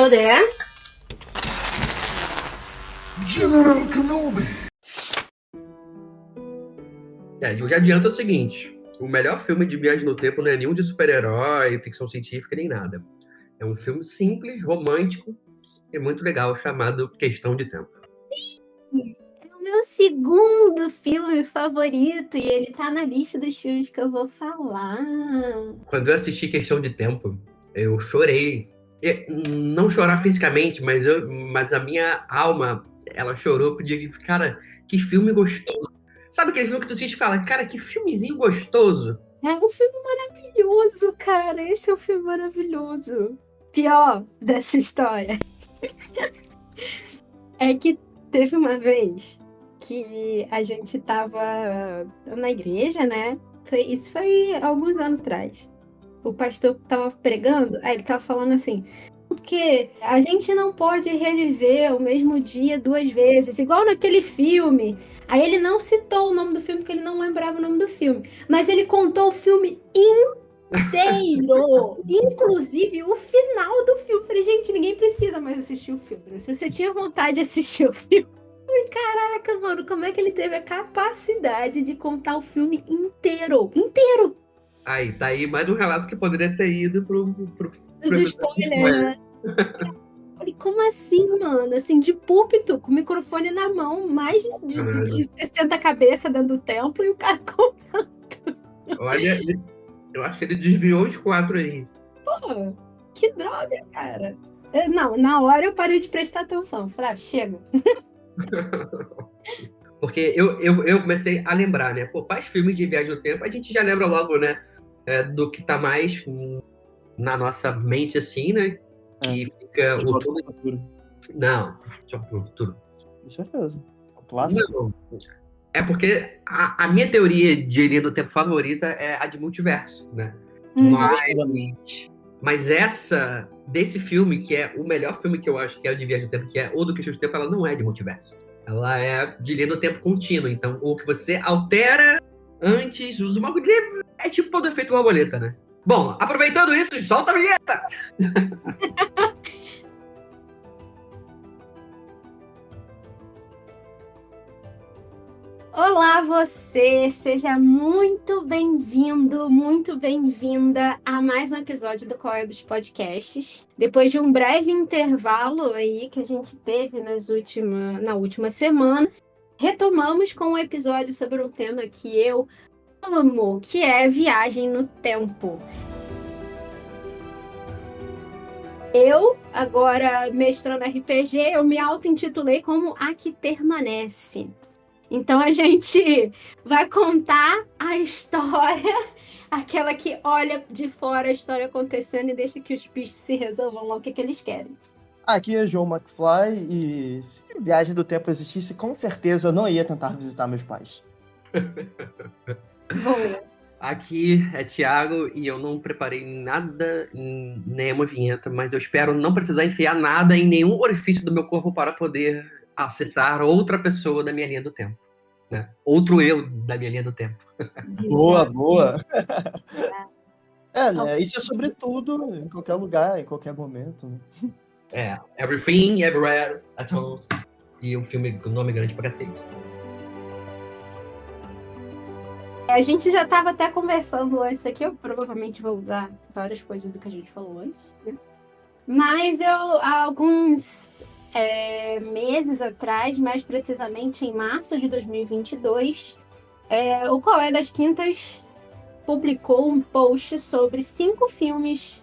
Hello there. General Kenobi. E eu já adianto o seguinte: o melhor filme de viagem no tempo não é nenhum de super-herói, ficção científica, nem nada. É um filme simples, romântico e muito legal, chamado Questão de Tempo. É o meu segundo filme favorito e ele tá na lista dos filmes que eu vou falar. Quando eu assisti Questão de Tempo, eu chorei. Não chorar fisicamente, mas a minha alma, ela chorou, porque, cara, que filme gostoso. Sabe aquele filme que tu assiste e fala, cara, que filmezinho gostoso? É um filme maravilhoso, cara. Esse é um filme maravilhoso. Pior dessa história é que teve uma vez que a gente tava na igreja, né? Isso foi alguns anos atrás. O pastor tava pregando, aí ele tava falando assim, porque a gente não pode reviver o mesmo dia duas vezes, igual naquele filme. Aí ele não citou o nome do filme, porque ele não lembrava o nome do filme. Mas ele contou o filme inteiro. Inclusive o final do filme. Falei, gente, ninguém precisa mais assistir o filme. Se você tinha vontade de assistir o filme. Falei, caraca, mano, como é que ele teve a capacidade de contar o filme inteiro? Inteiro! Aí, tá aí mais um relato que poderia ter ido pro Do spoiler, né? Falei, como assim, mano? Assim, de púlpito, com o microfone na mão, mais de 60 cabeças dentro do templo e o cara contando. Olha, eu acho que ele desviou os 4 aí. Pô, que droga, cara. Não, na hora eu parei de prestar atenção. Falei, chega. Porque eu comecei a lembrar, né? Pô, quais filmes de viagem no tempo? A gente já lembra logo, né? Do que tá mais na nossa mente, assim, né? Que fica De o Volta tudo. ao Futuro. Não, De Volta ao Futuro. Com certeza. É um clássico. Não. É porque a minha teoria de linha do tempo favorita é a de multiverso, né? Mas essa, desse filme, que é o melhor filme que eu acho que é o de viagem no tempo, que é o do Questão de Tempo, ela não é de multiverso. Ela é de linha do tempo contínua. Então, o que você altera antes do bagulho é tipo o efeito borboleta, né? Bom, aproveitando isso, solta a vinheta! Olá, você! Seja muito bem-vindo, muito bem-vinda a mais um episódio do Qual é dos Podcasts. Depois de um breve intervalo aí que a gente teve na última semana, retomamos com um episódio sobre um tema que eu amo, que é viagem no tempo. Eu, agora mestrando RPG, eu me auto-intitulei como A Que Permanece. Então a gente vai contar a história, aquela que olha de fora a história acontecendo e deixa que os bichos se resolvam lá o que eles querem. Aqui é João McFly e se Viagem do Tempo existisse, com certeza eu não ia tentar visitar meus pais. Boa. Aqui é Thiago e eu não preparei nada em nenhuma vinheta, mas eu espero não precisar enfiar nada em nenhum orifício do meu corpo para poder acessar outra pessoa da minha linha do tempo, né? Outro eu da minha linha do tempo. Boa, boa. É. Né? Isso é sobre tudo, em qualquer lugar, em qualquer momento. Né? Everything, Everywhere, at Once. E um filme com nome grande pra cacete. A gente já estava até conversando antes aqui, eu provavelmente vou usar várias coisas do que a gente falou antes, né? Mas há alguns meses atrás, mais precisamente em março de 2022, o Qual é das Quintas publicou um post sobre 5 filmes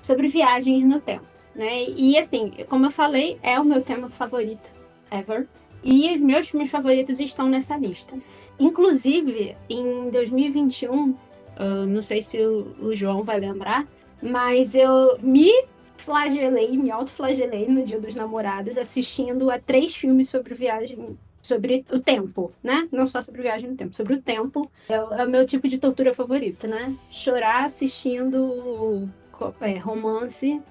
sobre viagens no tempo, né? E assim, como eu falei, é o meu tema favorito ever. E os meus filmes favoritos estão nessa lista. Inclusive, em 2021, não sei se o João vai lembrar, mas eu me autoflagelei no Dia dos Namorados assistindo a 3 filmes sobre viagem, sobre o tempo, né? Não só sobre viagem no tempo, sobre o tempo. É o meu tipo de tortura favorito, né? Chorar assistindo romance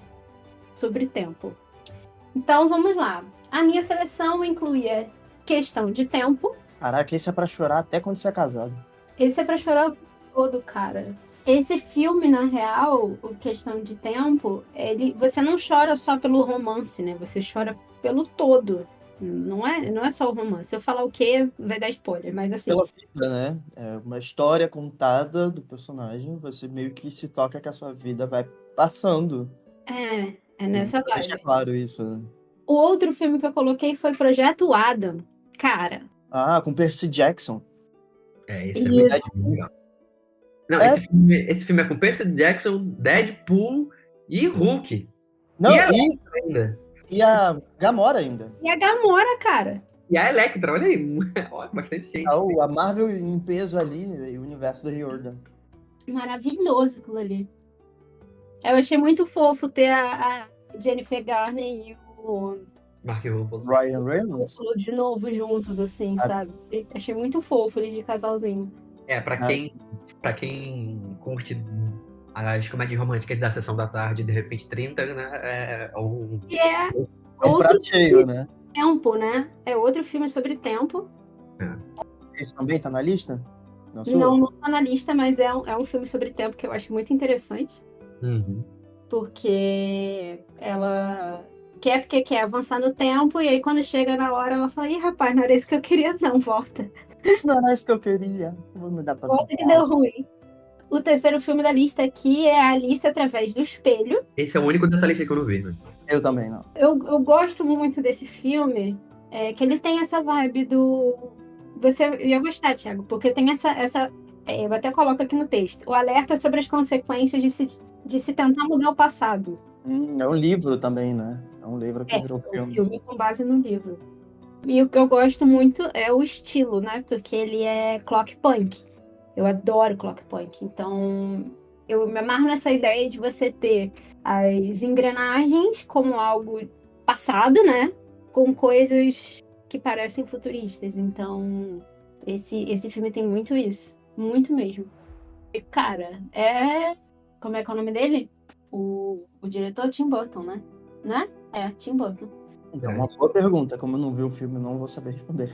sobre tempo. Então, vamos lá. A minha seleção incluía Questão de Tempo. Caraca, esse é pra chorar até quando você é casado. Esse é pra chorar todo, cara. Esse filme, na real, o Questão de Tempo, você não chora só pelo romance, né? Você chora pelo todo. Não é só o romance. Se eu falar o quê, vai dar spoiler, mas assim, Pela vida, né? É uma história contada do personagem, você meio que se toca que a sua vida vai passando. é nessa Deixa vibe. claro isso, né? O outro filme que eu coloquei foi Projeto Adam. Cara, Ah, com Percy Jackson. Esse é muito isso. legal. Não, É. esse filme é com Percy Jackson, Deadpool e Hulk. Não, E a Electra ainda. e a Gamora ainda. E a Gamora, cara. E a Electra, olha aí. Ó, bastante gente. A Marvel em peso ali, e o universo do Riordan. Maravilhoso aquilo ali. Eu achei muito fofo ter a Jennifer Garner e o Mark Ruffalo. Ryan Reynolds. Ruffalo de novo juntos, assim, sabe? Achei muito fofo eles de casalzinho. Pra quem curte as comédias românticas da Sessão da Tarde, de repente 30, né? E é É um outro prato cheio, né? tempo, né? É outro filme sobre tempo. Esse também tá na lista? Na sua? Não tá na lista, mas é um filme sobre tempo que eu acho muito interessante. Uhum. Porque ela quer porque quer avançar no tempo, e aí quando chega na hora, ela fala, ih, rapaz, não era isso que eu queria, não, volta. Não era isso que eu queria. Vou me dar pra Volta que deu ruim. O terceiro filme da lista aqui é Alice através do espelho. Esse é o único dessa lista que eu não vi, né? Eu também não. Eu gosto muito desse filme, que ele tem essa vibe do... Você ia gostar, Thiago, porque tem eu até coloco aqui no texto. O alerta sobre as consequências de se tentar mudar o passado. É um livro também, né? É um livro que virou Um filme. filme com base no livro. E o que eu gosto muito é o estilo, né? Porque ele é clock punk. Eu adoro clock punk. Então, eu me amarro nessa ideia de você ter as engrenagens como algo passado, né? Com coisas que parecem futuristas. Então, esse filme tem muito isso. Muito mesmo. E, cara, como é que é o nome dele? O diretor Tim Burton, né? Né? É, Tim Burton. É uma boa pergunta. Como eu não vi o filme, não vou saber responder.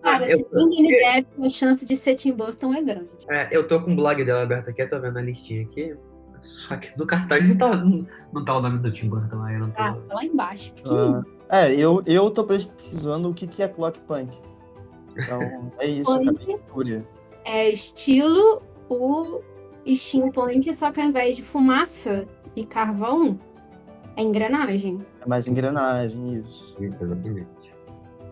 Cara, se tem Johnny Depp, a chance de ser Tim Burton é grande. Eu tô com o blog dela aberto aqui, eu tô vendo a listinha aqui. Só que no cartaz não tá o nome do Tim Burton lá, eu não tô... Tá lá embaixo. Pequenininho. Eu tô pesquisando o que é clock punk. Então, é isso, Punk Fúria. é estilo o steampunk, só que ao invés de fumaça e carvão, é engrenagem. É mais engrenagem, isso. Exatamente.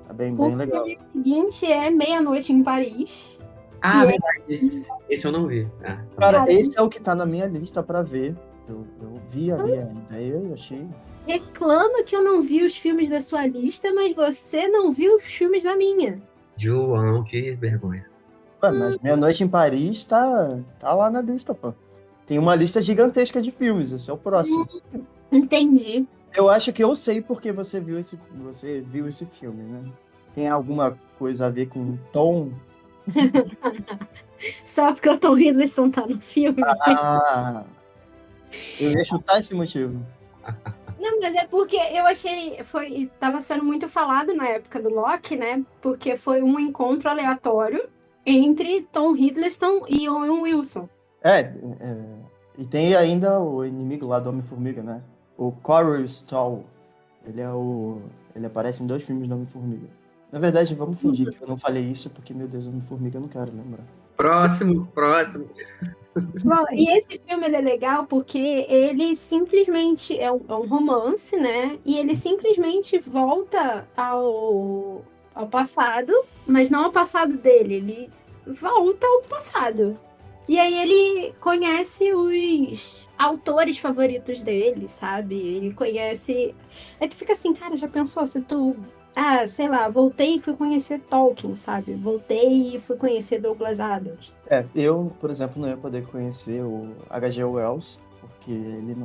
É bem O legal. filme seguinte é Meia-Noite em Paris. Ah, é- verdade. Esse eu não vi. Cara, Cara, esse é o que tá na minha lista pra ver. Eu vi ali a ideia e achei. Reclama que eu não vi os filmes da sua lista, mas você não viu os filmes da minha. João, que vergonha. Ué, mas Meia-Noite em Paris tá lá na lista, pô. Tem uma lista gigantesca de filmes, esse é o próximo. Entendi. Eu acho que eu sei porque você viu esse filme, né? Tem alguma coisa a ver com tom? Só porque o Tom Hiddleston tá no filme. Ah, eu ia chutar esse motivo. Não, mas é porque eu achei. Tava sendo muito falado na época do Loki, né? Porque foi um encontro aleatório entre Tom Hiddleston e Owen Wilson. E tem ainda o inimigo lá do Homem-Formiga, né? O Corey Stoll. Ele aparece em 2 filmes do Homem-Formiga. Na verdade, vamos fingir que eu não falei isso, porque, meu Deus, Homem-Formiga eu não quero lembrar. Próximo. Bom, e esse filme ele é legal porque ele simplesmente é um romance, né? E ele simplesmente volta ao passado, mas não ao passado dele, ele volta ao passado. E aí ele conhece os autores favoritos dele, sabe? Ele conhece. Aí tu fica assim, cara, já pensou se tu. Sei lá, voltei e fui conhecer Tolkien, sabe? Voltei e fui conhecer Douglas Adams. Eu, por exemplo, não ia poder conhecer o H.G. Wells, porque ele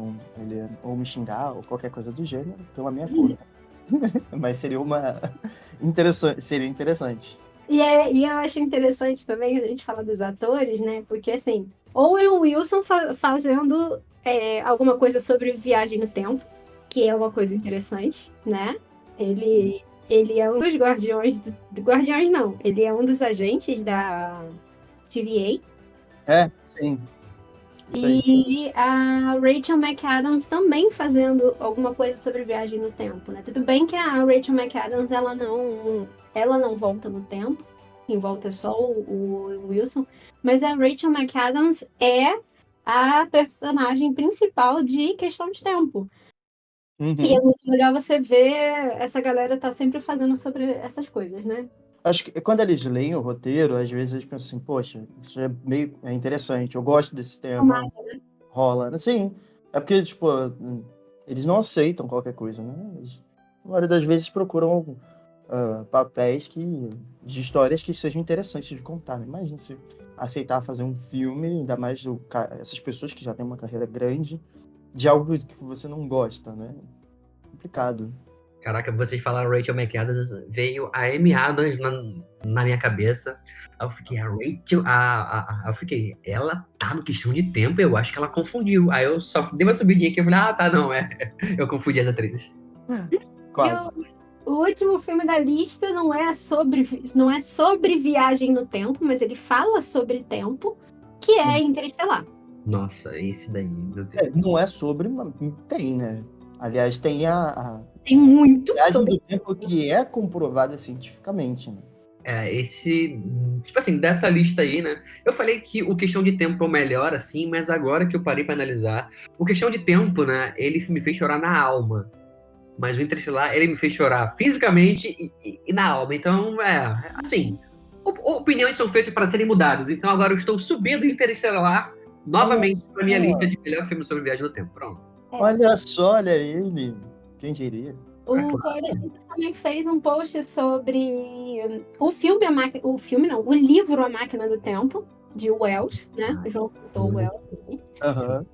ia ou me xingar ou qualquer coisa do gênero, pela minha conta. Mas seria seria interessante. E eu acho interessante também a gente falar dos atores, né? Porque, assim, Owen Wilson fazendo alguma coisa sobre viagem no tempo, que é uma coisa interessante, né? Ele é um dos guardiões... Guardiões não, ele é um dos agentes da TVA. Sim. Isso aí. E a Rachel McAdams também fazendo alguma coisa sobre viagem no tempo, né? Tudo bem que a Rachel McAdams, ela não volta no tempo, quem volta é só o Wilson, mas a Rachel McAdams é a personagem principal de Questão de Tempo. E é Uhum. muito legal você ver essa galera tá sempre fazendo sobre essas coisas, né? Acho que quando eles leem o roteiro, às vezes eles pensam assim, poxa, isso é interessante, eu gosto desse tema, rola. Assim, é porque, tipo, eles não aceitam qualquer coisa, né? Eles, na maioria das vezes, procuram papéis de histórias que sejam interessantes de contar, né? Imagina se aceitar fazer um filme, ainda mais essas pessoas que já têm uma carreira grande, de algo que você não gosta, né? Complicado. Caraca, vocês falaram Rachel McAdams, veio a Amy Adams na minha cabeça. Aí eu fiquei, a Rachel, eu fiquei, ela tá no Questão de Tempo, eu acho que ela confundiu. Aí eu só dei uma subidinha aqui e falei, tá, não, eu confundi as atrizes. Quase. O último filme da lista não é sobre viagem no tempo, mas ele fala sobre tempo, que é Interestelar. Nossa, esse daí, meu Deus. Não é sobre, mas tem, né? Aliás, tem a Tem muito viagem sobre do tempo que é comprovada cientificamente, né? Tipo assim, dessa lista aí, né? Eu falei que o Questão de Tempo é o melhor, assim, mas agora que eu parei pra analisar, o Questão de Tempo, né? Ele me fez chorar na alma. Mas o Interestelar, ele me fez chorar fisicamente e na alma. Então, assim, opiniões são feitas para serem mudadas. Então agora eu estou subindo Interestelar novamente pra minha lista de melhor filme sobre viagem no tempo. Pronto. Olha só, olha ele. Quem diria? O Coelho também fez um post sobre o filme o livro A Máquina do Tempo, de Wells, né? O João citou o Wells. Uhum.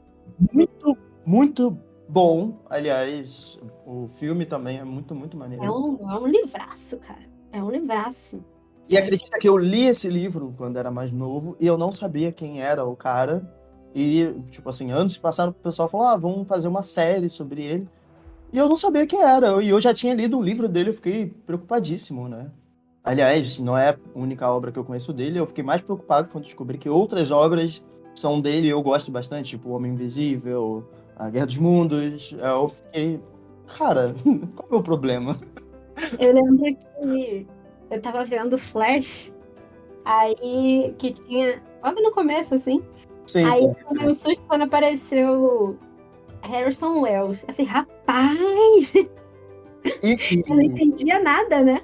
Muito, muito bom. Aliás, o filme também é muito, muito maneiro. É um livraço, cara. É um livraço. E acredita que eu li esse livro quando era mais novo e eu não sabia quem era o cara. E, tipo assim, anos passaram, o pessoal falou, vamos fazer uma série sobre ele. E eu não sabia quem era. E eu já tinha lido o livro dele, eu fiquei preocupadíssimo, né? Aliás, não é a única obra que eu conheço dele, eu fiquei mais preocupado quando descobri que outras obras são dele e eu gosto bastante, tipo O Homem Invisível, A Guerra dos Mundos. Eu fiquei, cara, qual é o problema? Eu lembro que eu tava vendo Flash, aí que tinha, logo no começo, assim, Sim, aí eu tomei um susto quando apareceu Harrison Wells. Eu falei, rapaz! Eu não entendia nada, né?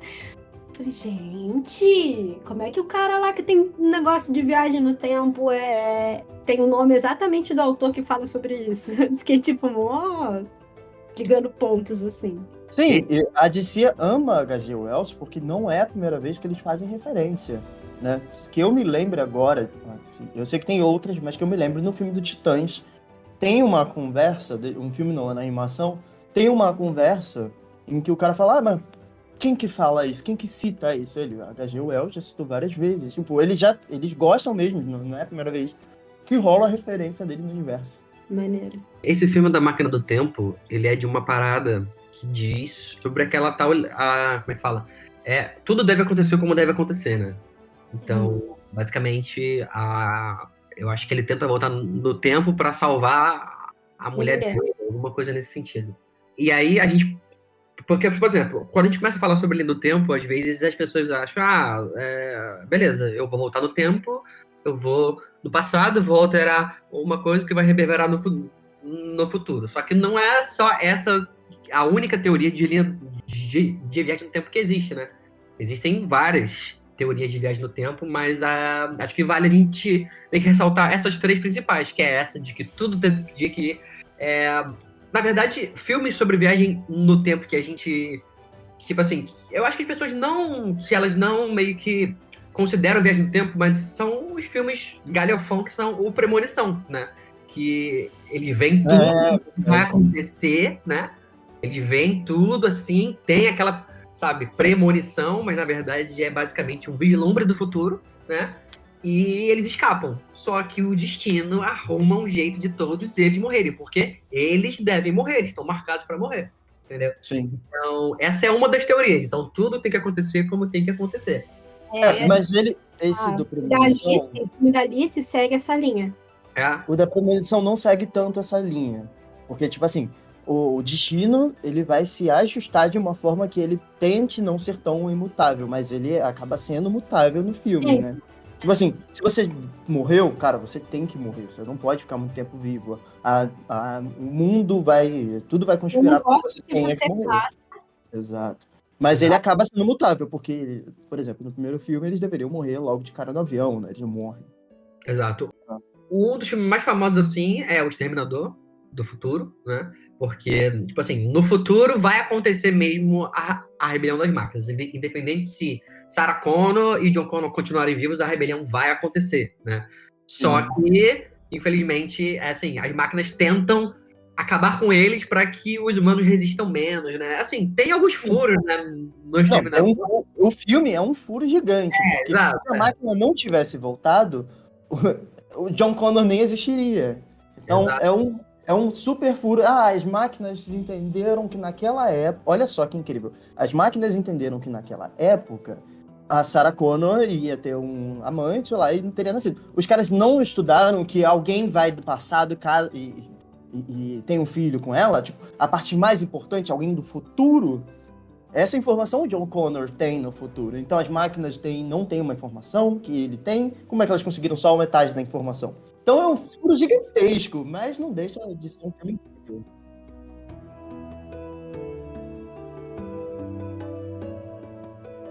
Eu falei, gente, como é que o cara lá que tem um negócio de viagem no tempo tem o nome exatamente do autor que fala sobre isso? Fiquei tipo, ligando pontos, assim. Sim, a DC ama H.G. Wells porque não é a primeira vez que eles fazem referência, né? Que eu me lembro agora, assim, eu sei que tem outras, mas que eu me lembro no filme do Titãs, tem uma conversa, um filme não, na animação, tem uma conversa em que o cara fala, mas quem que fala isso? Quem que cita isso? Ele, H.G. Wells já citou várias vezes. Tipo, eles gostam mesmo, não é a primeira vez que rola a referência dele no universo. Maneiro. Esse filme da Máquina do Tempo, ele é de uma parada que diz sobre aquela tal, como é que fala? Tudo deve acontecer como deve acontecer, né? Então, basicamente, eu acho que ele tenta voltar no tempo pra salvar a mulher dele, alguma coisa nesse sentido. E aí a gente, porque, por exemplo, quando a gente começa a falar sobre linha do tempo, às vezes as pessoas acham, beleza, eu vou voltar no tempo, eu vou no passado, vou alterar uma coisa que vai reverberar no futuro. Só que não é só essa a única teoria de linha de viagem no tempo que existe, né? Existem várias teorias de viagem no tempo, mas acho que vale a gente meio que ressaltar essas três principais, que é essa de que tudo tem que na verdade, filmes sobre viagem no tempo que a gente, tipo assim, eu acho que as pessoas elas não meio que consideram viagem no tempo, mas são os filmes galhofão que são o Premonição, né? Que ele vem tudo que vai acontecer, né? Ele vem tudo assim, tem aquela, sabe, premonição, mas na verdade é basicamente um vislumbre do futuro, né? E eles escapam. Só que o destino arruma um jeito de todos eles morrerem, porque eles devem morrer, eles estão marcados para morrer, entendeu? Sim. Então, essa é uma das teorias. Então, tudo tem que acontecer como tem que acontecer. Mas esse do Premonição... O filme da Alice segue essa linha. É, O da premonição não segue tanto essa linha. Porque, tipo assim, o destino, ele vai se ajustar de uma forma que ele tente não ser tão imutável, mas ele acaba sendo mutável no filme, É. né? Tipo assim, se você morreu, cara, você tem que morrer. Você não pode ficar muito tempo vivo. O mundo vai... Tudo vai Eu conspirar não para que gosto você que tenha que você morrer. faça. Exato. Mas ele acaba sendo mutável, porque, por exemplo, no primeiro filme eles deveriam morrer logo de cara no avião, né? Eles não morrem. exato. Um dos filmes mais famosos, assim, é O Exterminador do Futuro, né? Porque, tipo assim, no futuro vai acontecer mesmo a rebelião das máquinas. Independente se Sarah Connor e John Connor continuarem vivos, a rebelião vai acontecer, né? Só que, infelizmente, é assim, as máquinas tentam acabar com eles para que os humanos resistam menos, né? Assim, tem alguns furos, né, no Não, Exterminador. o filme é um furo gigante, porque Exato, se a máquina não tivesse voltado, o John Connor nem existiria. Então, exato. é um super furo. As máquinas entenderam que naquela época... Olha só que incrível. As máquinas entenderam que naquela época a Sarah Connor ia ter um amante lá e não teria nascido. Os caras não estudaram que alguém vai do passado e tem um filho com ela. Tipo, a parte mais importante, alguém do futuro... Essa informação o John Connor tem no futuro. Então as máquinas não têm uma informação que ele tem. Como é que elas conseguiram só metade da informação? Então é um furo gigantesco, mas não deixa de ser um filme incrível.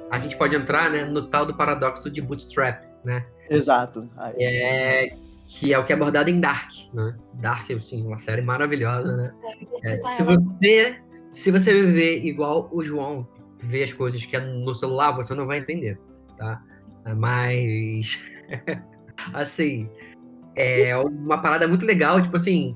A gente pode entrar, né, no tal do paradoxo de Bootstrap, né? Exato. Que é o que é abordado em Dark, né? Dark, assim, uma série maravilhosa, né? Se você viver igual o João vê as coisas que é no celular, você não vai entender, tá? Mas, assim, é uma parada muito legal, tipo assim,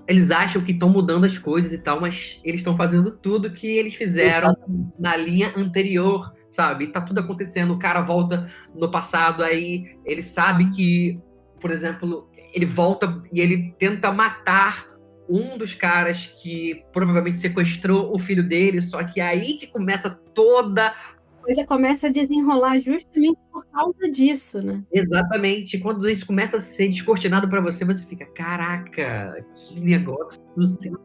eles acham que estão mudando as coisas e tal, mas eles estão fazendo tudo que eles fizeram na linha anterior, sabe? E tá tudo acontecendo, o cara volta no passado, aí ele sabe que, por exemplo, ele volta e ele tenta matar um dos caras que provavelmente sequestrou o filho dele, só que é aí que começa toda... A coisa começa a desenrolar justamente por causa disso, né? Exatamente. Quando isso começa a ser descortinado pra você, você fica, caraca, que negócio sensacional.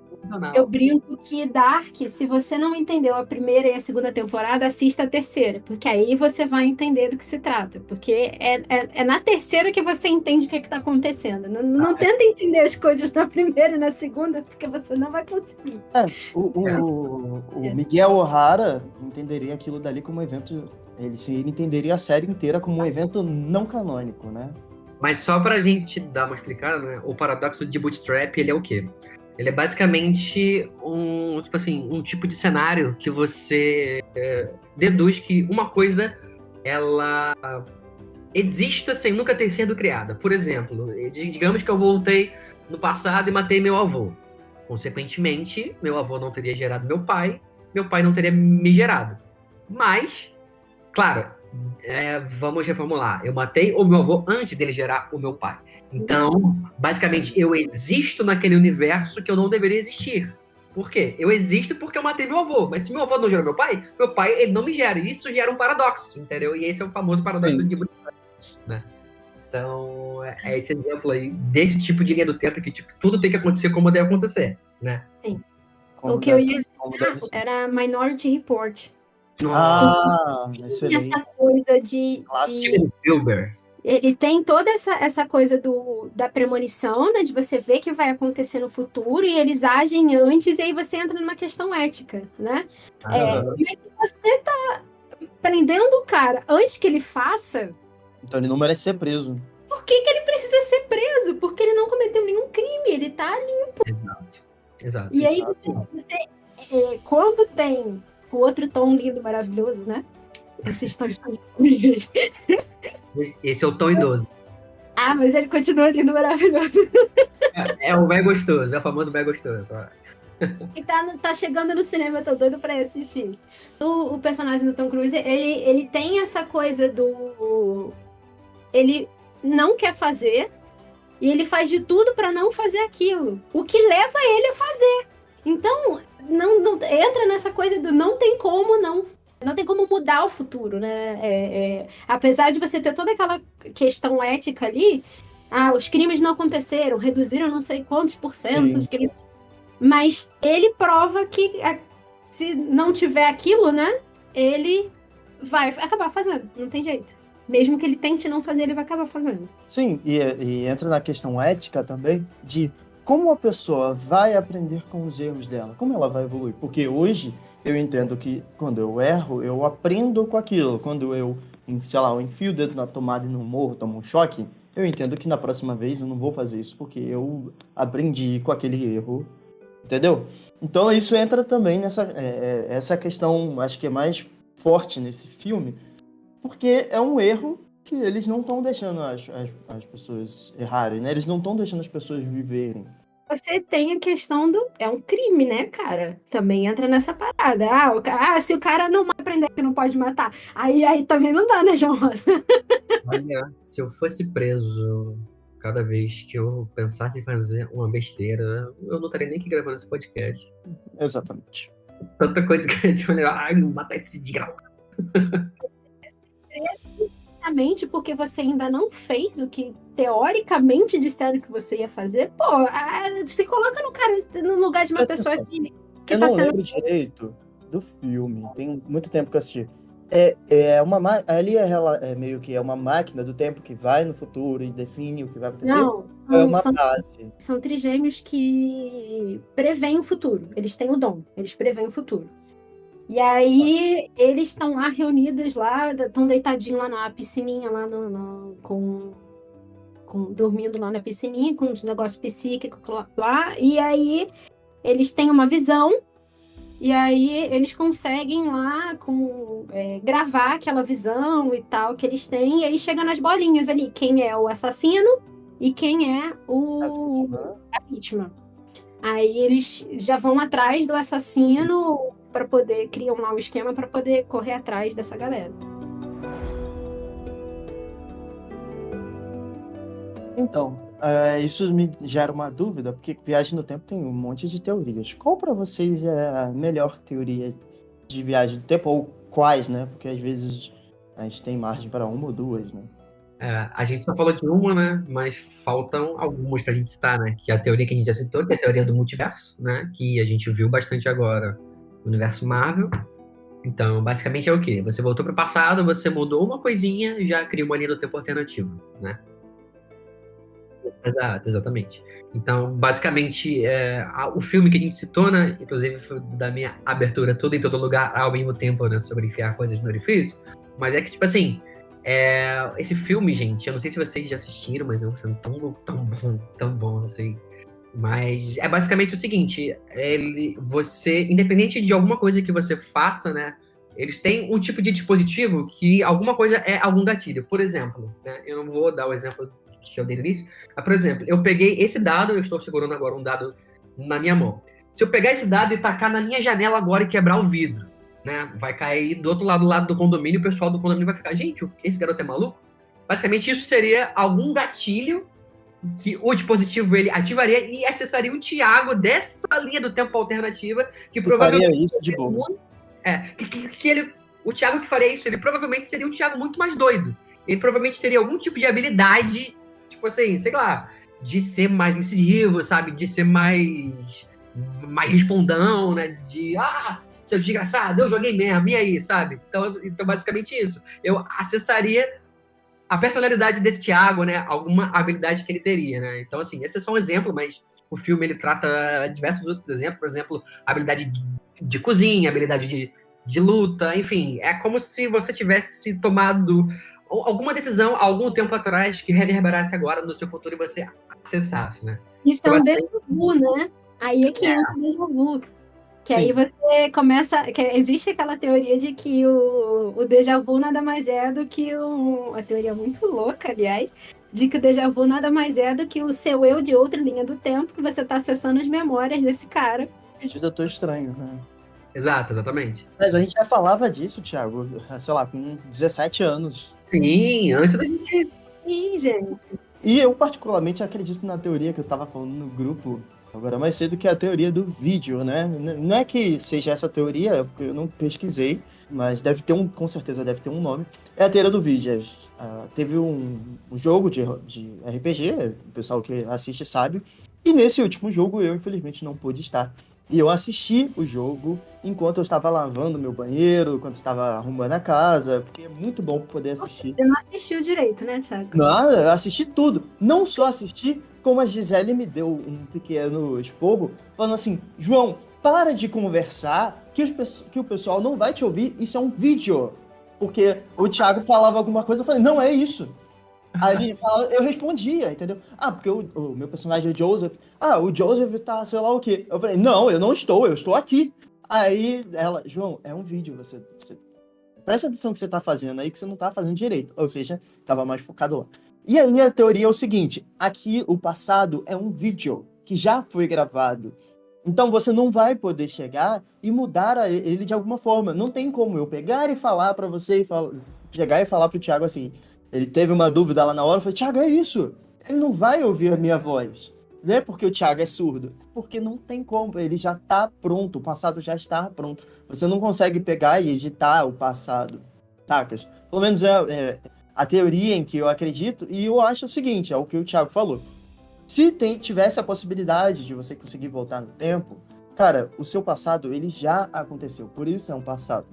Eu brinco que Dark, se você não entendeu a primeira e a segunda temporada, assista a terceira, porque aí você vai entender do que se trata. Porque é na terceira que você entende o que está acontecendo. Não tenta entender as coisas na primeira e na segunda, porque você não vai conseguir. O Miguel O'Hara entenderia aquilo dali como um evento... Ele entenderia a série inteira como um evento não canônico, né? Mas só pra gente dar uma explicada, né? O paradoxo de Bootstrap, ele é o quê? Ele é basicamente um tipo de cenário que você deduz que uma coisa, ela exista sem nunca ter sido criada. Por exemplo, digamos que eu voltei no passado e matei meu avô. Consequentemente, meu avô não teria gerado meu pai não teria me gerado. Mas, claro, vamos reformular. Eu matei o meu avô antes dele gerar o meu pai. Então, basicamente, eu existo naquele universo que eu não deveria existir. Por quê? Eu existo porque eu matei meu avô. Mas se meu avô não gerou meu pai ele não me gera. E isso gera um paradoxo, entendeu? E esse é o famoso paradoxo de Bootstrap, né? Então, é esse exemplo aí desse tipo de linha do tempo que tipo, tudo tem que acontecer como deve acontecer, né? Sim. O que eu ia dizer era Minority Report. Excelente. Essa coisa de Spielberg. Ele tem toda essa coisa da premonição, né? De você ver que vai acontecer no futuro e eles agem antes, e aí você entra numa questão ética, né? Mas se você tá prendendo o cara antes que ele faça... Então ele não merece ser preso. Por que ele precisa ser preso? Porque ele não cometeu nenhum crime, ele tá limpo. Exato. E aí você quando tem o outro tom lindo, maravilhoso, né? Esses tons disponíveis. Esse é o tom idoso. Mas ele continua lindo, maravilhoso. É o bem gostoso, é o famoso bem gostoso. E tá chegando no cinema, eu tô doido pra assistir. O personagem do Tom Cruise, ele tem essa coisa do... Ele não quer fazer e ele faz de tudo pra não fazer aquilo. O que leva ele a fazer. Então, não entra nessa coisa do não tem como mudar o futuro, né? Apesar de você ter toda aquela questão ética ali, os crimes não aconteceram, reduziram não sei quantos por cento Sim. de crimes. Mas ele prova que se não tiver aquilo, né, ele vai acabar fazendo, não tem jeito. Mesmo que ele tente não fazer, ele vai acabar fazendo. Sim, e entra na questão ética também de como a pessoa vai aprender com os erros dela, como ela vai evoluir. Porque hoje eu entendo que quando eu erro, eu aprendo com aquilo. Quando eu, sei lá, eu enfio o dedo na tomada e não morro, tomo um choque, eu entendo que na próxima vez eu não vou fazer isso porque eu aprendi com aquele erro, entendeu? Então isso entra também nessa essa questão, acho que é mais forte nesse filme, porque é um erro que eles não estão deixando as pessoas errarem, né? Eles não estão deixando as pessoas viverem. Você tem a questão do... É um crime, né, cara? Também entra nessa parada. Se o cara não aprender que não pode matar, aí também não dá, né, João Rosa? Olha, se eu fosse preso cada vez que eu pensasse em fazer uma besteira, eu não estaria nem aqui gravando esse podcast. Exatamente. Tanta coisa que a gente vai levar, ai, matar esse desgraçado. Exatamente porque você ainda não fez o que teoricamente disseram que você ia fazer. Pô, se coloca no lugar de uma Presta pessoa atenção. que Eu tá não sendo... lembro direito do filme, tem muito tempo que eu assisti. Ali é meio que é uma máquina do tempo que vai no futuro e define o que vai acontecer. Não, É uma são base. São trigêmeos que preveem o futuro. Eles têm o dom, eles preveem o futuro. E aí, eles estão lá reunidos lá, estão deitadinhos lá na piscininha, lá dormindo lá na piscininha, com os negócios psíquicos lá. E aí, eles têm uma visão. E aí, eles conseguem lá gravar aquela visão e tal que eles têm. E aí, chega nas bolinhas ali, quem é o assassino e quem é a vítima. Aí eles já vão atrás do assassino para poder criar lá um esquema para poder correr atrás dessa galera. Então, isso me gera uma dúvida, porque viagem no tempo tem um monte de teorias. Qual para vocês é a melhor teoria de viagem no tempo? Ou quais, né? Porque às vezes a gente tem margem para uma ou duas, né? A gente só falou de uma, né? Mas faltam algumas pra gente citar, né? Que é a teoria que a gente já citou, que é a teoria do multiverso, né? Que a gente viu bastante agora no universo Marvel. Então, basicamente é o quê? Você voltou pro passado, você mudou uma coisinha e já criou uma linha do tempo alternativa, né? Exato, exatamente. Então, basicamente, o filme que a gente citou, né? Inclusive foi da minha abertura tudo em todo lugar ao mesmo tempo, né? Sobre enfiar coisas no orifício. Mas é que, tipo assim, esse filme, gente, eu não sei se vocês já assistiram, mas é um filme tão bom, não sei. Mas é basicamente o seguinte, você, independente de alguma coisa que você faça, né? Eles têm um tipo de dispositivo que alguma coisa é algum gatilho. Por exemplo, né? Eu não vou dar o exemplo que eu dei no início. Mas, por exemplo, eu peguei esse dado, eu estou segurando agora um dado na minha mão. Se eu pegar esse dado e tacar na minha janela agora e quebrar o vidro, né? Vai cair do outro lado do condomínio, e o pessoal do condomínio vai ficar, gente, esse garoto é maluco? Basicamente, isso seria algum gatilho que o dispositivo ele ativaria e acessaria o Thiago dessa linha do tempo alternativa, que provavelmente faria isso de boa. O Thiago que faria isso, ele provavelmente seria um Thiago muito mais doido. Ele provavelmente teria algum tipo de habilidade, tipo assim, sei lá, de ser mais incisivo, sabe? De ser mais respondão, né? Seu desgraçado, eu joguei mesmo, e aí, sabe? Então basicamente isso. Eu acessaria a personalidade desse Thiago, né? Alguma habilidade que ele teria, né? Então, assim, esse é só um exemplo, mas o filme, ele trata diversos outros exemplos. Por exemplo, habilidade de cozinha, habilidade de luta, enfim. É como se você tivesse tomado alguma decisão há algum tempo atrás que reverberasse agora no seu futuro e você acessasse, né? Isso é um déjà vu, né? Aí é que entra o déjà vu. Que aí você começa... existe aquela teoria de que o déjà vu nada mais é do que a teoria muito louca, aliás, de que o déjà vu nada mais é do que o seu eu de outra linha do tempo, que você tá acessando as memórias desse cara. Gente, Doutor Estranho, né? Exato, exatamente. Mas a gente já falava disso, Thiago, sei lá, com 17 anos. Sim, antes da gente... Sim, gente. E eu particularmente acredito na teoria que eu tava falando no grupo agora mais cedo, que é a teoria do vídeo, né? Não é que seja essa teoria, porque eu não pesquisei, mas deve ter com certeza deve ter um nome. É a teoria do vídeo. Teve um jogo de RPG, o pessoal que assiste sabe, e nesse último jogo eu, infelizmente, não pude estar. E eu assisti o jogo enquanto eu estava lavando meu banheiro, enquanto eu estava arrumando a casa, porque é muito bom poder assistir. Você não assistiu direito, né, Thiago? Nada, eu assisti tudo. Não só assisti, como a Gisele me deu um pequeno esporro, falando assim, João, para de conversar, que o pessoal não vai te ouvir, isso é um vídeo. Porque o Thiago falava alguma coisa, eu falei, não é isso. Aí ele falava, eu respondia, entendeu? Porque o meu personagem é o Joseph. O Joseph tá sei lá o quê. Eu falei, não, eu estou aqui. Aí ela, João, é um vídeo, você presta atenção no que você tá fazendo aí, que você não tá fazendo direito. Ou seja, tava mais focado lá. E a minha teoria é o seguinte, aqui o passado é um vídeo que já foi gravado. Então você não vai poder chegar e mudar ele de alguma forma. Não tem como eu pegar e falar pra você, chegar e falar pro Thiago assim, ele teve uma dúvida lá na hora, eu falei, Thiago, é isso. Ele não vai ouvir a minha voz. Não é porque o Thiago é surdo, porque não tem como, ele já tá pronto, o passado já está pronto. Você não consegue pegar e editar o passado, sacas? Pelo menos é a teoria em que eu acredito, e eu acho o seguinte, é o que o Thiago falou. Se tivesse a possibilidade de você conseguir voltar no tempo, cara, o seu passado, ele já aconteceu, por isso é um passado.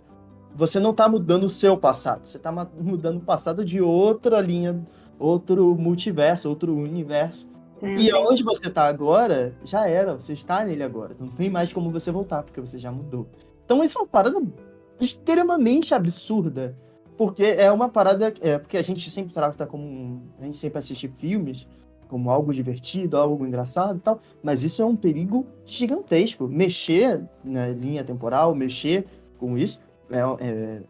Você não tá mudando o seu passado, você tá mudando o passado de outra linha, outro multiverso, outro universo. E onde você tá agora, já era, você está nele agora. Não tem mais como você voltar, porque você já mudou. Então isso é uma parada extremamente absurda. Porque é uma parada... porque a gente sempre trata como... A gente sempre assiste filmes como algo divertido, algo engraçado e tal. Mas isso é um perigo gigantesco. Mexer na linha temporal, mexer com isso...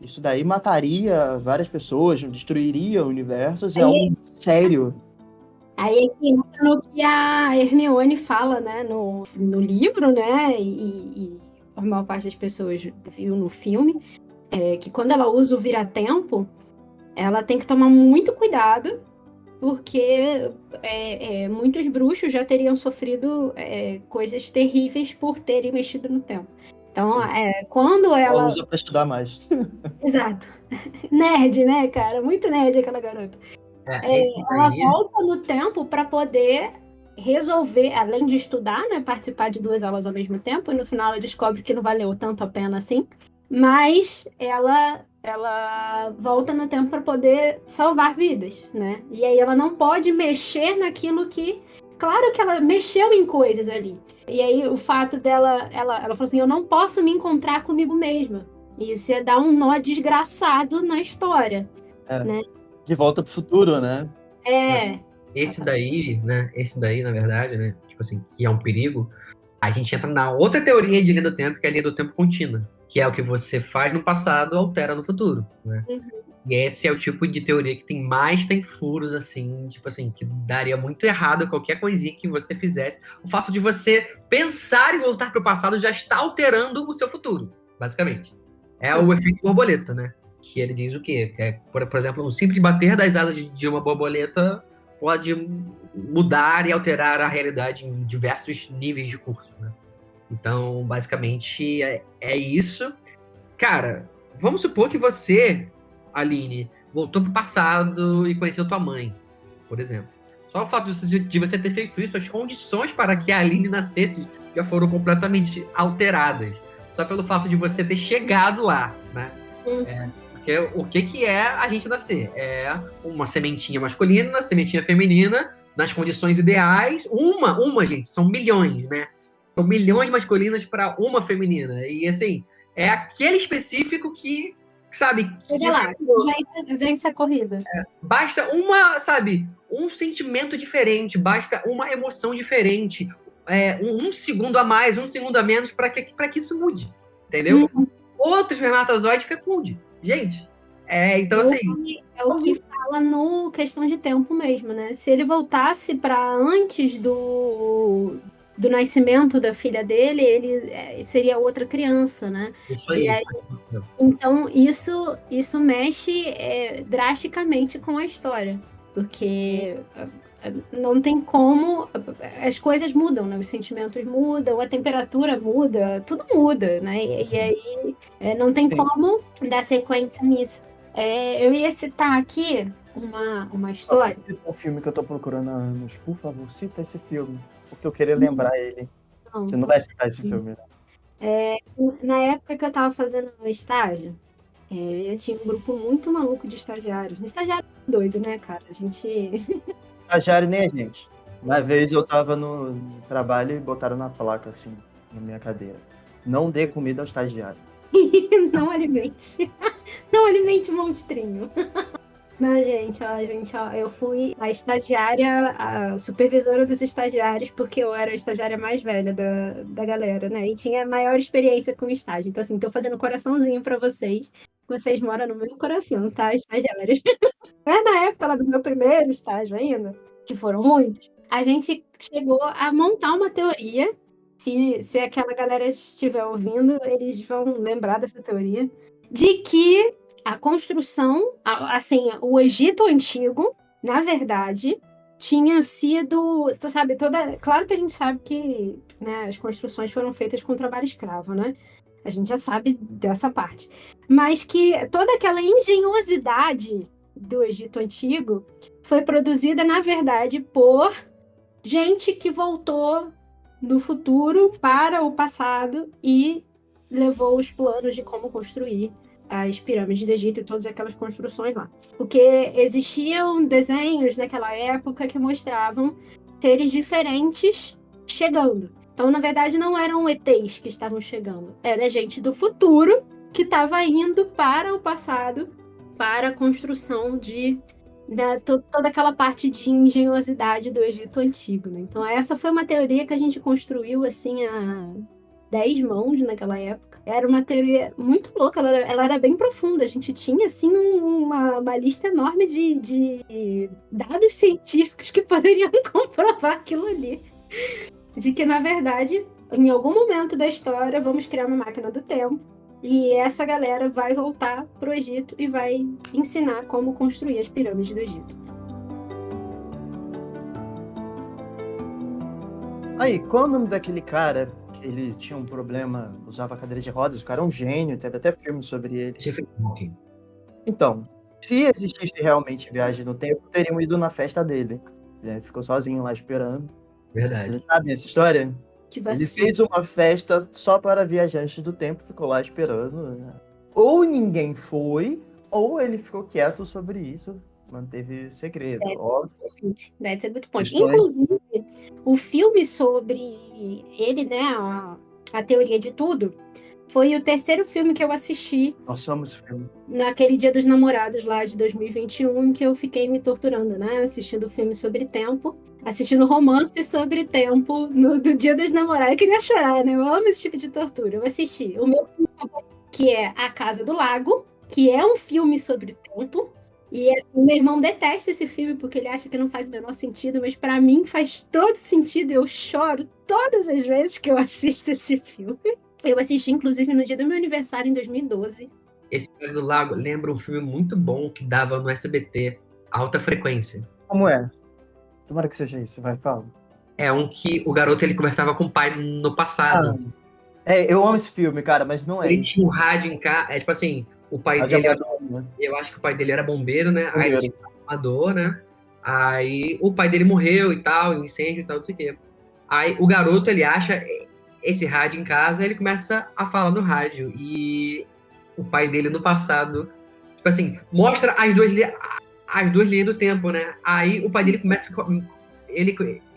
isso daí mataria várias pessoas, destruiria universos. É algo sério. Aí é que entra no que a Hermione fala, né, no livro, né, e a maior parte das pessoas viu no filme, que quando ela usa o vira-tempo, ela tem que tomar muito cuidado, porque muitos bruxos já teriam sofrido coisas terríveis por terem mexido no tempo. Então, quando ela usa pra estudar mais. Exato. Nerd, né, cara? Muito nerd aquela garota. Ela volta no tempo para poder resolver, além de estudar, né, participar de 2 aulas ao mesmo tempo, e no final ela descobre que não valeu tanto a pena assim, mas ela volta no tempo para poder salvar vidas, né? E aí ela não pode mexer naquilo que... Claro que ela mexeu em coisas ali. E aí o fato dela... Ela falou assim, eu não posso me encontrar comigo mesma. E isso ia dar um nó desgraçado na história, né? De volta pro futuro, né? Esse daí, na verdade, né? Tipo assim, que é um perigo. A gente entra na outra teoria de linha do tempo, que é a linha do tempo contínua. Que é o que você faz no passado, altera no futuro, né? Uhum. E esse é o tipo de teoria que tem furos, assim, tipo assim, que daria muito errado qualquer coisinha que você fizesse. O fato de você pensar em voltar pro passado já está alterando o seu futuro, basicamente. É o efeito borboleta, né? Que ele diz o quê? Que por exemplo, o simples bater das asas de uma borboleta pode mudar e alterar a realidade em diversos níveis de curso, né? Então, basicamente, é isso. Cara, vamos supor que você, Aline, voltou pro passado e conheceu tua mãe, por exemplo. Só o fato de você ter feito isso, as condições para que a Aline nascesse já foram completamente alteradas. Só pelo fato de você ter chegado lá, né? Porque o que é a gente nascer? É uma sementinha masculina, sementinha feminina, nas condições ideais. Gente, são milhões, né? São milhões masculinas para uma feminina. E, assim, é aquele específico que, sabe... Vence a corrida. Basta um sentimento diferente, basta uma emoção diferente, um segundo a mais, um segundo a menos para que isso mude, entendeu? Outro espermatozoide fecunde. Gente, então assim... É o que fala no questão de tempo mesmo, né? Se ele voltasse para antes do nascimento da filha dele, ele seria outra criança, né? Isso aí. Então, isso mexe drasticamente com a história. Porque não tem como... as coisas mudam, né? Os sentimentos mudam, a temperatura muda, tudo muda, né? E aí não tem Sim. como dar sequência nisso. Eu ia citar aqui uma história. Cita um filme que eu tô procurando há anos. Por favor, cita esse filme. Porque eu queria lembrar ele. Não. Você não vai citar esse filme, né? Na época que eu tava fazendo o estágio, eu tinha um grupo muito maluco de estagiários. Estagiário é doido, né, cara? A gente. Estagiário nem a gente. Uma vez eu tava no trabalho e botaram na placa, assim, na minha cadeira. Não dê comida ao estagiário. Não alimente. Não alimente monstrinho. Não, gente, ó, eu fui a estagiária, a supervisora dos estagiários, porque eu era a estagiária mais velha da galera, né? E tinha maior experiência com estágio. Então, assim, tô fazendo coraçãozinho pra vocês. Vocês moram no meu coração, tá, estagiários? Mas na época lá do meu primeiro estágio ainda, que foram muitos, a gente chegou a montar uma teoria. Se aquela galera estiver ouvindo, eles vão lembrar dessa teoria, de que a construção, assim, o Egito Antigo, na verdade, tinha sido, você sabe, claro que a gente sabe que, né, as construções foram feitas com trabalho escravo, né? A gente já sabe dessa parte. Mas que toda aquela engenhosidade do Egito Antigo foi produzida, na verdade, por gente que voltou do futuro para o passado e levou os planos de como construir as pirâmides do Egito e todas aquelas construções lá. Porque existiam desenhos naquela época que mostravam seres diferentes chegando. Então, na verdade, não eram ETs que estavam chegando. Era gente do futuro que estava indo para o passado para a construção de toda aquela parte de engenhosidade do Egito Antigo, né? Então, essa foi uma teoria que a gente construiu, assim, a 10 mãos naquela época. Era uma teoria muito louca, ela era bem profunda. A gente tinha, assim, uma lista enorme de dados científicos que poderiam comprovar aquilo ali. De que, na verdade, em algum momento da história, vamos criar uma máquina do tempo e essa galera vai voltar pro Egito e vai ensinar como construir as pirâmides do Egito. Aí, qual é o nome daquele cara que ele tinha um problema, usava cadeira de rodas? O cara é um gênio, teve até filme sobre ele. Stephen Hawking. Então, se existisse realmente viagem no tempo, teriam ido na festa dele. Ele ficou sozinho lá esperando. Verdade. Vocês sabem essa história? Que Ele vacilo. fez uma festa só para viajantes do tempo, ficou lá esperando. Ou ninguém foi, ou ele ficou quieto sobre isso, manteve segredo. Óbvio. That's a good point. Questões. Inclusive, o filme sobre ele, né, a teoria de tudo, foi o terceiro filme que eu assisti Nós somos filme. naquele Dia dos Namorados lá de 2021, em que eu fiquei me torturando, né? Assistindo filme sobre tempo, assistindo romance sobre tempo do Dia dos Namorados. Eu queria chorar, né? Eu amo esse tipo de tortura. Eu assisti o meu filme favorito, que é A Casa do Lago, que é um filme sobre tempo. E assim, meu irmão detesta esse filme porque ele acha que não faz o menor sentido, mas pra mim faz todo sentido. Eu choro todas as vezes que eu assisto esse filme. Eu assisti, inclusive, no dia do meu aniversário, em 2012. Esse Casa do Lago lembra um filme muito bom que dava no SBT, Alta Frequência. Como é? Tomara que seja isso, vai, fala. É um que o garoto ele conversava com o pai no passado. Eu amo esse filme, cara, mas não é Ele isso. tinha um rádio em casa. É tipo assim, o pai Rádio dele, amador, né? eu acho que o pai dele era bombeiro, né? Aí Bombeiro. ele tinha um amador, né? Aí o pai dele morreu e tal, incêndio e tal, não sei o quê. Aí o garoto ele acha esse rádio em casa, ele começa a falar no rádio. E o pai dele no passado, tipo assim, mostra as duas linhas do tempo, né? Aí o pai dele começa.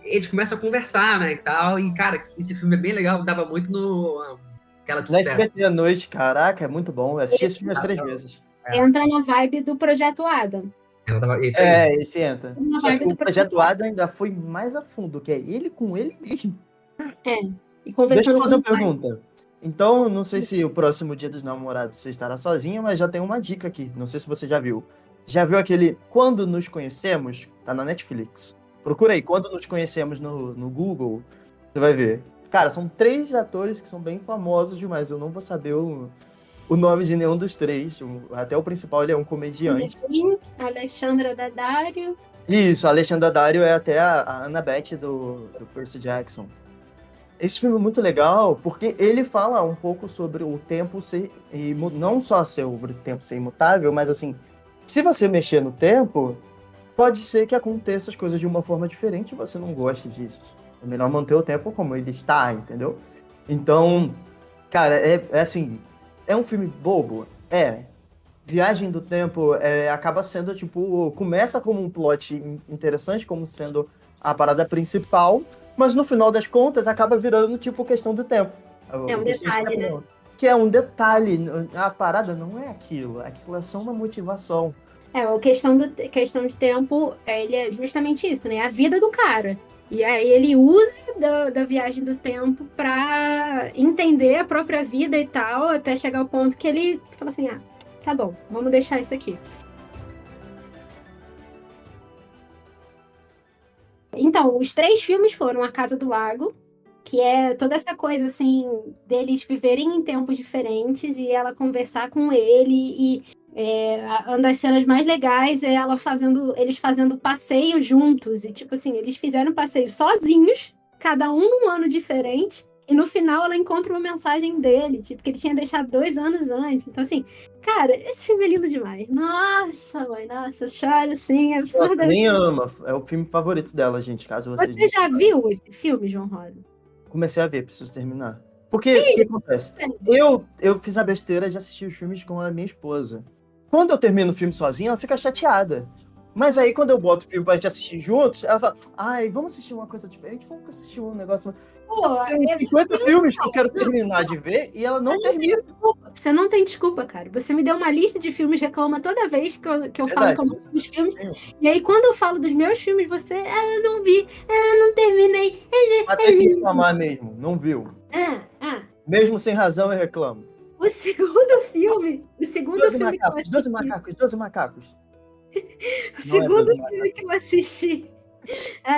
Eles começam a conversar, né? E tal. E, cara, esse filme é bem legal, dava muito no. Tela de Na sucesso. SBT à noite, caraca, é muito bom. Eu assisti esse filme as 3 vezes. Entra na vibe do Projeto Adam. Esse aí. Esse entra. Na Só que vibe do o Projeto Adam ainda foi mais a fundo, que é ele com ele mesmo. E Deixa eu conversando fazer uma com o pai. pergunta. Então, não sei se o próximo Dia dos Namorados você estará sozinha, mas já tem uma dica aqui. Não sei se você já viu. Já viu aquele Quando Nos Conhecemos? Tá na Netflix. Procura aí, Quando Nos Conhecemos no Google. Você vai ver. Cara, são 3 atores que são bem famosos demais. Eu não vou saber o nome de nenhum dos 3. Até o principal, ele é um comediante. Alexandra Daddario. Isso, a Alexandra Daddario é até a Annabeth do Percy Jackson. Esse filme é muito legal porque ele fala um pouco sobre o tempo ser... Não só sobre o tempo ser imutável, mas assim, se você mexer no tempo, pode ser que aconteça as coisas de uma forma diferente e você não goste disso. É melhor manter o tempo como ele está, entendeu? Então, cara, é assim, é um filme bobo? É. Viagem do Tempo acaba sendo, tipo, começa como um plot interessante, como sendo a parada principal, mas no final das contas acaba virando, tipo, questão do tempo. É um Questão de detalhe, tempo, né? não. Que é um detalhe, a parada não é aquilo é só uma motivação. A questão de tempo, ele é justamente isso, né? A vida do cara. E aí ele usa da viagem do tempo pra entender a própria vida e tal, até chegar ao ponto que ele fala assim, tá bom, vamos deixar isso aqui. Então, os 3 filmes foram A Casa do Lago, que é toda essa coisa, assim, deles viverem em tempos diferentes e ela conversar com ele e uma das cenas mais legais é eles fazendo passeio juntos. E, tipo assim, eles fizeram passeio sozinhos, cada um num ano diferente. E no final ela encontra uma mensagem dele, tipo, que ele tinha deixado 2 anos antes. Então, assim, cara, esse filme é lindo demais. Nossa, mãe, nossa, choro, assim, Nossa, absurdamente. nem ama. É o filme favorito dela, gente, caso vocês Você já não viu esse filme, João Rosa? comecei a ver, preciso terminar. Porque o que acontece? Eu fiz a besteira de assistir os filmes com a minha esposa. Quando eu termino o filme sozinho, ela fica chateada. Mas aí, quando eu boto o filme pra gente assistir juntos, ela fala, ai, vamos assistir uma coisa diferente, vamos assistir um negócio... Pô, Tem uns 50 filmes que eu quero terminar de ver e ela não termina. Você não tem desculpa, cara. Você me deu uma lista de filmes, reclama toda vez que eu falo que eu não vi os filmes. E aí, quando eu falo dos meus filmes, você, eu não vi, eu não terminei. Até que reclamar mesmo, não viu. Mesmo sem razão, eu reclamo. O segundo filme que eu assisti. 12 macacos. O segundo filme que eu assisti.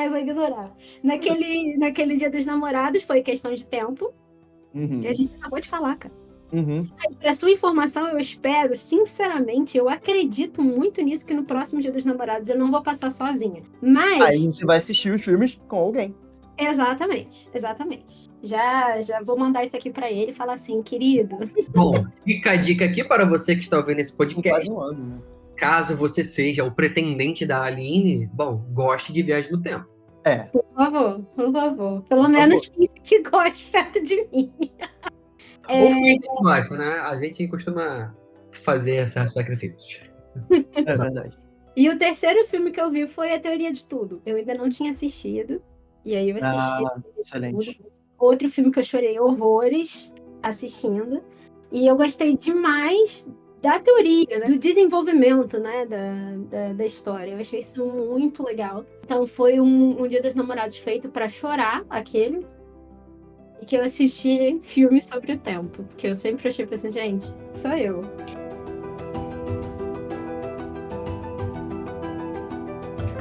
Eu vou ignorar. Naquele Dia dos Namorados foi questão de tempo. Uhum. E a gente acabou de falar, cara. Uhum. Para sua informação, eu espero, sinceramente, eu acredito muito nisso, que no próximo Dia dos Namorados eu não vou passar sozinha. Mas... Aí você vai assistir os filmes com alguém. Exatamente. Já vou mandar isso aqui para ele e falar assim, querido. Bom, fica a dica aqui para você que está ouvindo esse podcast. Quase um ano, né? Caso você seja o pretendente da Aline, bom, goste de Viagem no Tempo. Por favor. Pelo menos finge que goste perto de mim. Ou finge que gosta, né? A gente costuma fazer certos sacrifícios. É verdade. E o terceiro filme que eu vi foi A Teoria de Tudo. Eu ainda não tinha assistido. E aí eu assisti. Excelente. Outro filme que eu chorei horrores assistindo. E eu gostei demais da teoria, né? Do desenvolvimento, né? Da história. Eu achei isso muito legal. Então foi um Dia dos Namorados feito pra chorar, aquele. E que eu assisti filmes sobre o tempo. Porque eu sempre achei assim, gente, sou eu.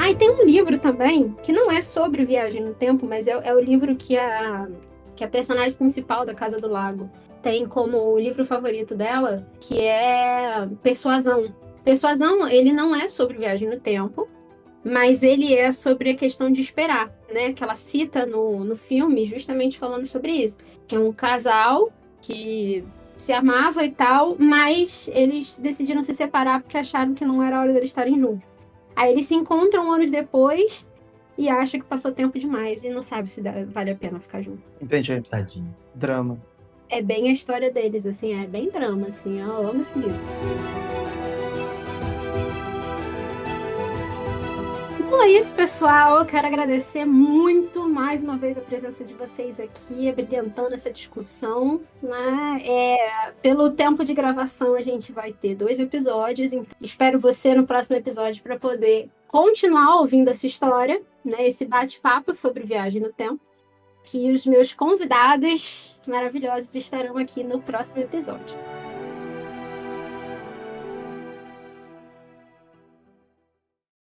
E tem um livro também, que não é sobre viagem no tempo, mas é o livro que a personagem principal da Casa do Lago tem como o livro favorito dela, que é Persuasão. Persuasão, ele não é sobre viagem no tempo, mas ele é sobre a questão de esperar, né? Que ela cita no filme, justamente falando sobre isso. Que é um casal que se amava e tal, mas eles decidiram se separar porque acharam que não era a hora deles estarem juntos. Aí eles se encontram anos depois e acham que passou tempo demais e não sabe se vale a pena ficar junto. Entendi. Tadinho. Drama. É bem a história deles, assim, é bem drama, assim, eu amo esse livro. Então é isso, pessoal. Eu quero agradecer muito mais uma vez a presença de vocês aqui, abrilhantando essa discussão, né? Pelo tempo de gravação, a gente vai ter 2 episódios. Então espero você no próximo episódio para poder continuar ouvindo essa história, né? Esse bate-papo sobre viagem no tempo. Que os meus convidados maravilhosos estarão aqui no próximo episódio.